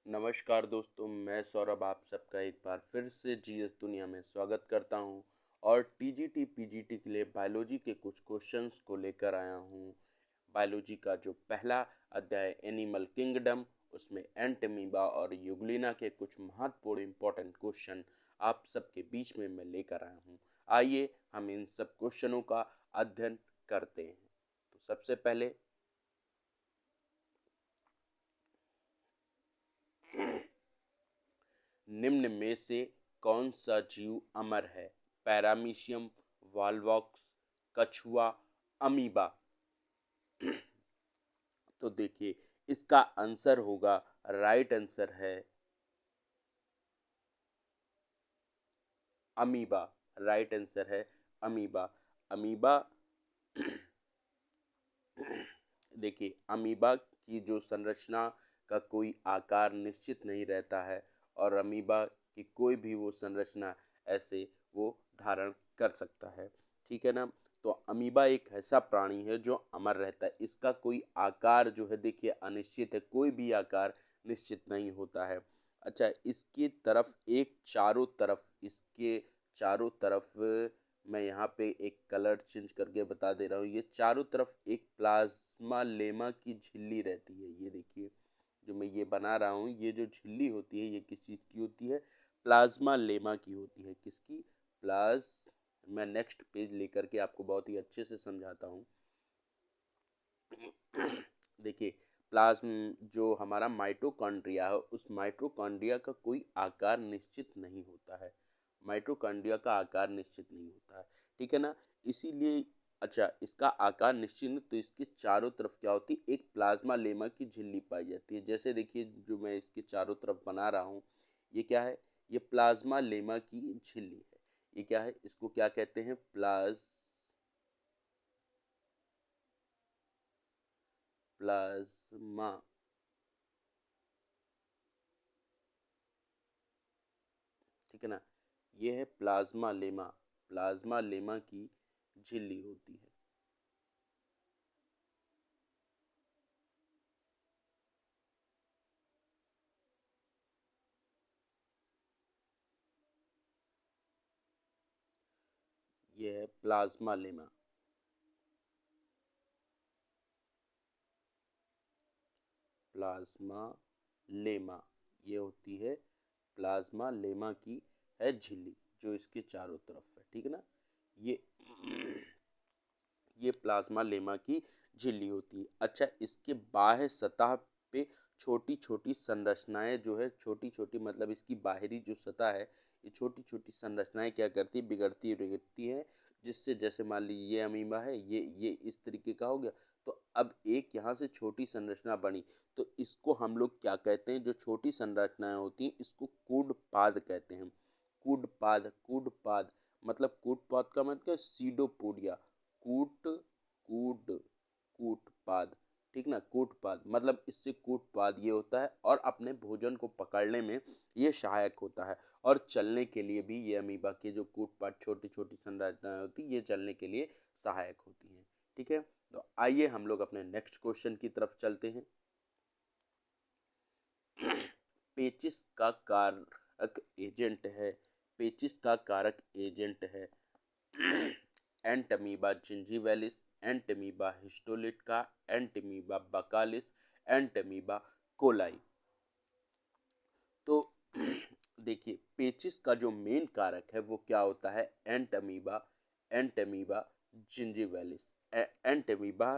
नमस्कार दोस्तों, मैं सौरभ आप सबका एक बार फिर से जीएस दुनिया में स्वागत करता हूं और टीजीटी पीजीटी के लिए बायोलॉजी के कुछ क्वेश्चंस को लेकर आया हूं। बायोलॉजी का जो पहला अध्याय एनिमल किंगडम, उसमें एंट अमीबा और यूग्लिना के कुछ महत्वपूर्ण इंपॉर्टेंट क्वेश्चन आप सबके बीच में मैं लेकर आया हूं। आइए हम इन सब क्वेश्चनों का अध्ययन करते हैं। तो सबसे पहले निम्न में से कौन सा जीव अमर है? पैरामीशियम, वॉलवॉक्स, कछुआ, अमीबा। तो देखिए, इसका आंसर होगा, राइट आंसर है अमीबा। राइट आंसर है अमीबा। अमीबा देखिए, अमीबा की जो संरचना का कोई आकार निश्चित नहीं रहता है और अमीबा की कोई भी वो संरचना ऐसे वो धारण कर सकता है। ठीक है ना? तो अमीबा एक ऐसा प्राणी है जो अमर रहता है। इसका कोई आकार जो है देखिए अनिश्चित है, कोई भी आकार निश्चित नहीं होता है। अच्छा, इसकी तरफ एक इसके चारों तरफ मैं यहाँ पे एक कलर चेंज करके बता दे रहा हूँ। ये चारों तरफ एक प्लाज्मा लेमा की झिल्ली रहती है। ये देखिए, जो मैं ये बना रहा हूँ, ये जो झिल्ली होती है ये किस चीज़ की होती है? प्लाज्मा लेमा की होती है। किसकी? प्लाज मैं नेक्स्ट पेज लेकर के आपको बहुत ही अच्छे से समझाता हूँ। देखिए, प्लाज्म जो हमारा माइटोकॉन्ड्रिया है, उस माइटोकॉन्ड्रिया का कोई आकार निश्चित नहीं होता है। माइटोकॉन्ड्रिया का आकार निश्चित नहीं होता है। ठीक है ना? इसीलिए अच्छा, इसका आकार निश्चित नहीं, तो इसके चारों तरफ क्या होती है? एक प्लाज्मा लेमा की झिल्ली पाई जाती है। जैसे देखिए, जो मैं इसके चारों तरफ बना रहा हूँ, ये क्या है? ये प्लाज्मा लेमा की झिल्ली है। ये क्या है? इसको क्या कहते हैं? प्लाज्मा। ठीक है ना? ये है प्लाज्मा लेमा। प्लाज्मा लेमा की झिल्ली होती है। ये है प्लाज्मा लेमा। प्लाज्मा लेमा, ये होती है प्लाज्मा लेमा की है झिल्ली, जो इसके चारों तरफ है। ठीक है ना? ये ये प्लाज्मा लेमा की झिल्ली होती है। अच्छा, इसके बाह्य सतह पे छोटी छोटी संरचनाएं जो है, छोटी छोटी मतलब इसकी बाहरी जो सतह है, ये छोटी छोटी संरचनाएं क्या करती है? बिगड़ती बिगड़ती है, जिससे जैसे मान लीजिए ये अमीबा है, ये इस तरीके का हो गया। तो अब एक यहाँ से छोटी संरचना बनी, तो इसको हम लोग क्या कहते हैं? जो छोटी संरचनाएं होती हैं, इसको कूडपाद कहते हैं। कूडपाद, कूडपाद मतलब कूटपाद का मतलब सीडोपोडिया। कूट कूड कूटपाद। ठीक ना? कूटपाद मतलब इससे कूटपाद ये होता है और अपने भोजन को पकड़ने में ये सहायक होता है और चलने के लिए भी ये अमीबा के जो कूटपाद छोटी छोटी संरचनाएं होती है, ये चलने के लिए सहायक होती हैं। ठीक है? तो आइए हम लोग अपने नेक्स्ट क्वेश्चन की तरफ चलते हैं। पेचिस का कारक एजेंट है। पेचिस का कारक एजेंट है Entamoeba gingivalis, Entamoeba histolytica, Entamoeba buccalis, Entamoeba coli. तो देखिए, पेचिस का जो मेन कारक है वो क्या होता है? Entamoeba gingivalis, Entamoeba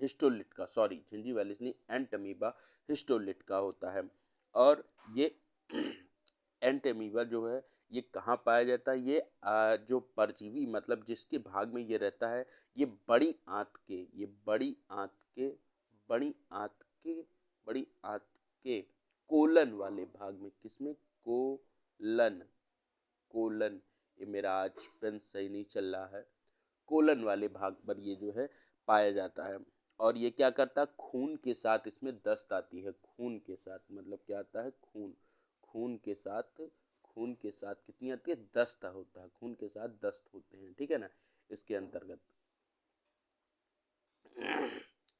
histolytica, sorry जिंजीवैलिस नहीं, एंटमीबा हिस्टोलिटिका होता है। और ये एंटमीबा जो है, ये कहाँ पाया जाता है? ये जो परजीवी मतलब जिसके भाग में ये रहता है, ये बड़ी आंत के बड़ी आंत के कोलन वाले भाग में। किसमें? कोलन। कोलन, ये मेरा आज पेन सही नहीं चल रहा है। कोलन वाले भाग पर ये जो है पाया जाता है। और ये क्या करता है? खून के साथ इसमें दस्त आती है। खून के साथ मतलब क्या आता है? खून। खून के साथ खून के साथ कितनी आती है? दस्त होता है। खून के साथ दस्त होते हैं। ठीक है ना? इसके अंतर्गत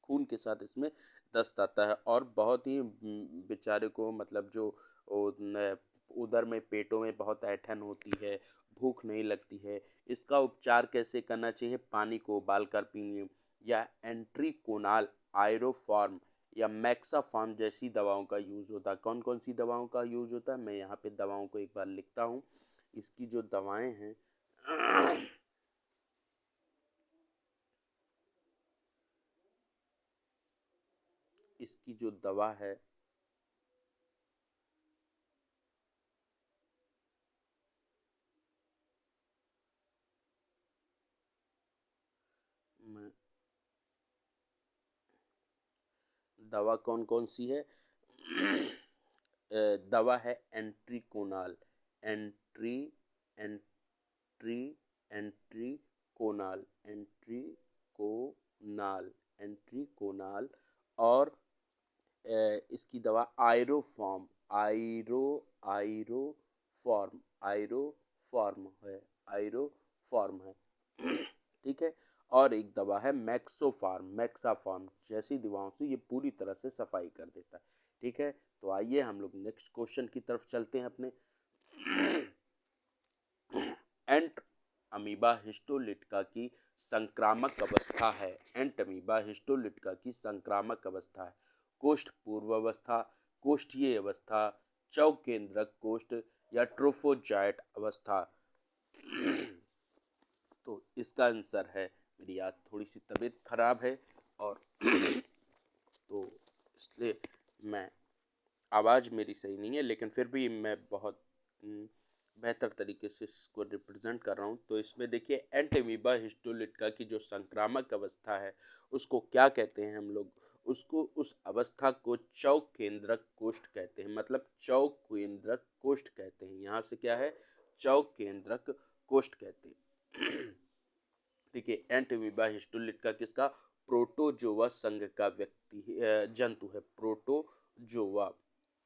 खून के साथ इसमें दस्त आता है और बहुत ही बेचारे को मतलब जो उदर में पेटों में बहुत ऐंठन होती है, भूख नहीं लगती है, इसका उपचार कैसे करना चाहिए? पानी को उबाल कर पीएं या एंट्रीकोनाल, आयरोफॉर्म या मैक्साफॉर्म जैसी दवाओं का यूज होता है। कौन कौन सी दवाओं का यूज होता है, मैं यहाँ पे दवाओं को एक बार लिखता हूँ। इसकी जो दवाएं हैं इसकी जो दवा है मैं दवा कौन कौन सी है दवा है एंट्रीकोनाल, एंट्री एंट्री एंट्रीकोनाल, एंट्रीकोनाल, एंट्रीकोनाल और इसकी दवा आयरोफॉर्म, आयरोफॉर्म, आयरोफॉर्म है, आयरोफॉर्म है। ठीक है। और एक दवा है मैक्सोफार्म, मैक्साफार्म जैसी दवाओं से ये पूरी तरह से सफाई कर देता है। ठीक है। तो आइए हम लोग नेक्स्ट क्वेश्चन की तरफ चलते हैं अपने। एंट अमीबा हिस्टोलिटिका की संक्रामक अवस्था है। एंट अमीबा हिस्टोलिटिका की संक्रामक अवस्था है। कोष्ठ पूर्वावस्था, कोष्ठीय अवस्था, चौकेंद्रक कोष्ठ या ट्रोफोजाइट अवस्था। तो इसका आंसर है, मेरी आज थोड़ी सी तबीयत खराब है और तो इसलिए मैं आवाज़ मेरी सही नहीं है, लेकिन फिर भी मैं बहुत बेहतर तरीके से इसको रिप्रेजेंट कर रहा हूँ। तो इसमें देखिए एंटीमीबा हिस्टोलिटिका की जो संक्रामक अवस्था है उसको क्या कहते हैं हम लोग? उसको उस अवस्था को चौक केंद्रक कोष्ठ कहते हैं, मतलब चौक केंद्रक कोष्ठ कहते हैं। यहाँ से क्या है? चौक केंद्रक कोष्ठ कहते हैं। देखिए एंटीमीबा हिस्टोलिटिका किसका? प्रोटोजोआ संघ का जंतु है। प्रोटोजोआ,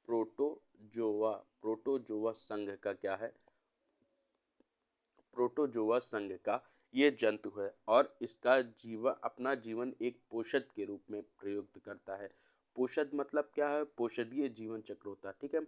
प्रोटोजोआ, प्रोटोजोआ संघ का क्या है? प्रोटोजोआ संघ का ये जंतु है और इसका अपना जीवन एक पोषद के रूप में प्रयुक्त करता है। पोषद मतलब क्या है? पोषदीय जीवन चक्र होता है। ठीक है।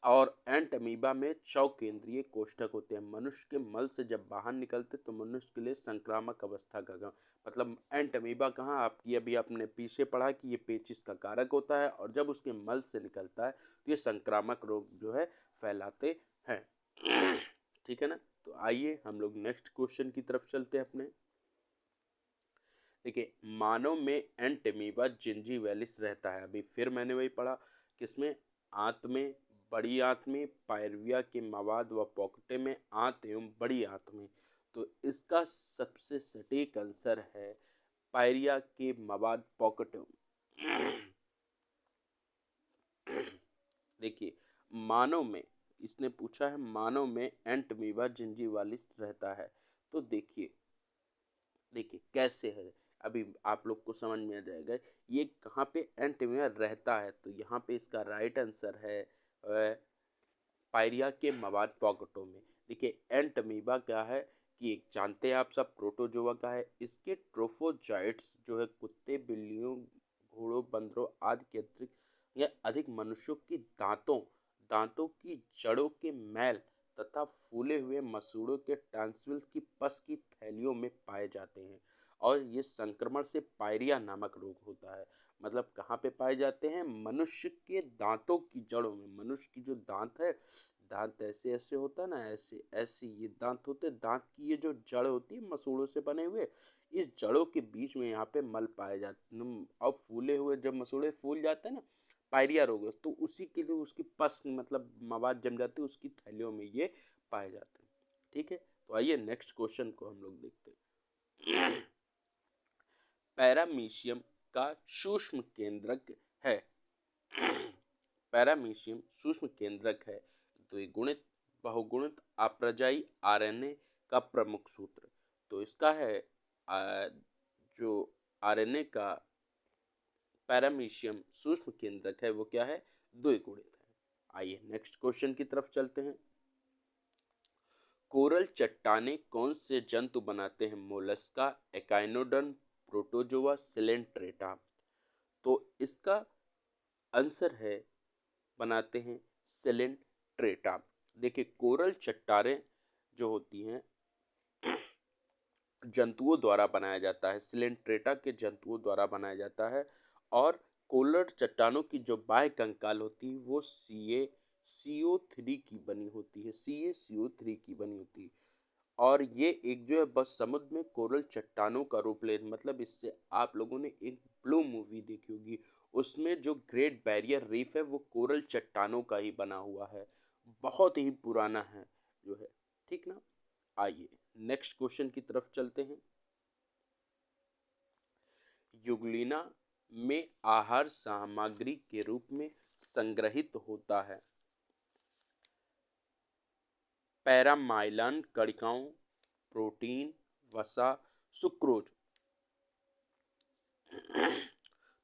और एंट अमीबा में चौकेंद्रीय कोष्ठक होते हैं। मनुष्य के मल से जब बाहर निकलते तो मनुष्य के लिए संक्रामक अवस्था का मतलब एंट अमीबा कहाँ, आपकी अभी आपने पीछे पढ़ा कि ये पेचिश का कारक होता है और जब उसके मल से निकलता है तो ये संक्रामक रोग जो है फैलाते हैं। ठीक है ना। तो आइए हम लोग नेक्स्ट क्वेश्चन की तरफ चलते हैं अपने। देखिए मानव में एंटेमीबा जिंजीवैलिस रहता है। अभी फिर मैंने वही पढ़ा, किसमें? आंत में, बड़ी आंत में, पायरिया के मवाद व पॉकेटे में, आंत एवं बड़ी आंत में। तो इसका सबसे सटीक आंसर है पायरिया के मवाद पॉकेटे। देखिए मानव में, इसने पूछा है मानव में एंटमीबा जिंजीवालिस रहता है। तो देखिए देखिए कैसे है, अभी आप लोग को समझ में आ जाएगा ये कहाँ पे एंटमीबा रहता है। तो यहाँ पे इसका राइट आंसर है पायरिया के मवाद पॉकेटों में। देखिए एंटमीबा क्या है कि एक जानते हैं आप सब, प्रोटोजोआ का है। इसके ट्रोफोजाइट्स जो है कुत्ते, बिल्लियों, घोड़ों, बंदरों आदि के अतिरिक्त या अधिक मनुष्यों की दांतों की जड़ों के मैल तथा फूले हुए मसूड़ों के टॉन्सिल्स की पस की थैलियों में पाए जाते हैं। और ये संक्रमण से पायरिया नामक रोग होता है। मतलब कहाँ पे पाए जाते हैं? मनुष्य के दांतों की जड़ों में। मनुष्य की जो दांत है, दांत ऐसे ऐसे होता है ना, ऐसे ऐसे ये दांत होते, दांत की ये जो जड़ होती है मसूड़ों से बने हुए, इस जड़ों के बीच में यहाँ पे मल पाए जाते हैं। और फूले हुए जब मसूड़े फूल जाते हैं ना, पायरिया रोग, तो उसी के लिए उसकी पस मतलब मवाद जम जाती है, उसकी थैलियों में ये पाए जाते हैं। ठीक है। तो आइए नेक्स्ट क्वेश्चन को हम लोग देखते हैं। पैरामीशियम का सूक्ष्म केंद्रक है। पैरामीशियम सूक्ष्म केंद्रक है। द्विगुणित बहुगुणित अप्रजाई आरएनए का प्रमुख सूत्र। तो इसका है जो आरएनए का पैरामीशियम सूक्ष्म केंद्रक है वो क्या है? द्विगुणित है। आइए नेक्स्ट क्वेश्चन की तरफ चलते हैं। कोरल चट्टाने कौन से जंतु बनाते हैं? Mollusca, echinoderm, protozoa, Coelenterata. तो इसका आंसर है, बनाते हैं सिलेंट्रेटा। देखिए कोरल चट्टानें जो होती हैं जंतुओं द्वारा बनाया जाता है, सिलेंट्रेटा के जंतुओं द्वारा बनाया जाता है। और कोरल चट्टानों की जो बाह्य कंकाल होती है वो CO3 की बनी होती है, CaCO3 की बनी होती है। और ये एक जो है बस समुद्र में कोरल चट्टानों का रूप ले, मतलब इससे आप लोगों ने एक ब्लू मूवी देखी होगी, उसमें जो ग्रेट बैरियर रीफ है वो कोरल चट्टानों का ही बना हुआ है, बहुत ही पुराना है जो है, ठीक ना। आइए नेक्स्ट क्वेश्चन की तरफ चलते हैं। युगलिना में आहार सामग्री के रूप में संग्रहित होता है पैरामाइलन कणिकाओं, प्रोटीन, वसा, सुक्रोज।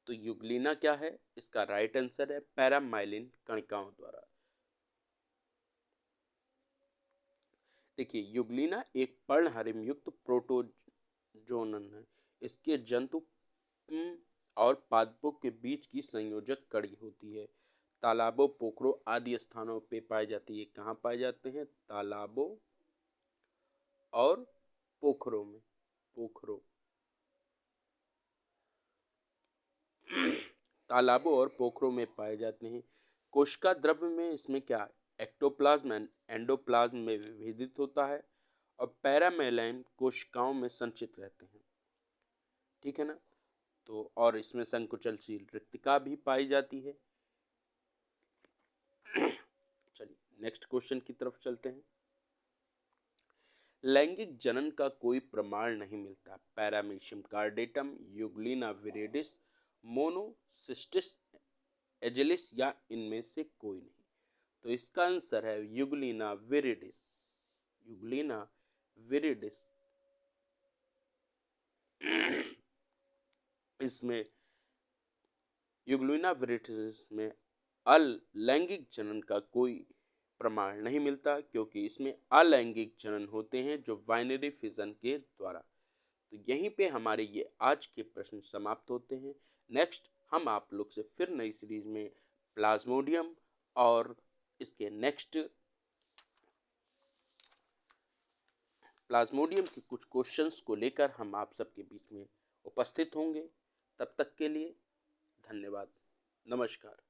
तो युगलिना क्या है, इसका राइट आंसर है पैरामाइलिन कणिकाओं द्वारा। देखिए युगलिना एक पर्णहरिम युक्त प्रोटोजोनन है। इसके जंतु और पादपों के बीच की संयोजक कड़ी होती है। तालाबों, पोखरों आदि स्थानों पे पाई जाती है। कहाँ पाए जाते हैं, तालाबों और पोखरों में, पोखरों तालाबों और पोखरों में पाए जाते हैं। कोशिका द्रव्य में इसमें क्या, एक्टोप्लाज्म एंड एंडोप्लाज्म में विभेदित होता है और पैरामेलाइन कोशिकाओं में संचित रहते हैं, ठीक है ना। तो और इसमें संकुचनशील रिक्तिका भी पाई जाती है। चलिए नेक्स्ट क्वेश्चन की तरफ चलते हैं। लैंगिक जनन का कोई प्रमाण नहीं मिलता, पैरामीशियम कार्डेटम, युगलिना विरिडिस, मोनोसिस्टिस एजिलिस या इनमें से कोई नहीं। तो इसका आंसर है युगलिना विरिडिस, युगलिना विरिडिस। इसमें युगलिना विरिडिस में अलैंगिक जनन का कोई प्रमाण नहीं मिलता, क्योंकि इसमें अलैंगिक जनन होते हैं जो बाइनरी फिजन के द्वारा। तो यहीं पे हमारे ये आज के प्रश्न समाप्त होते हैं। नेक्स्ट हम आप लोग से फिर नई सीरीज में प्लाज्मोडियम और इसके नेक्स्ट प्लाज्मोडियम के कुछ क्वेश्चंस को लेकर हम आप सबके बीच में उपस्थित होंगे। तब तक के लिए धन्यवाद, नमस्कार।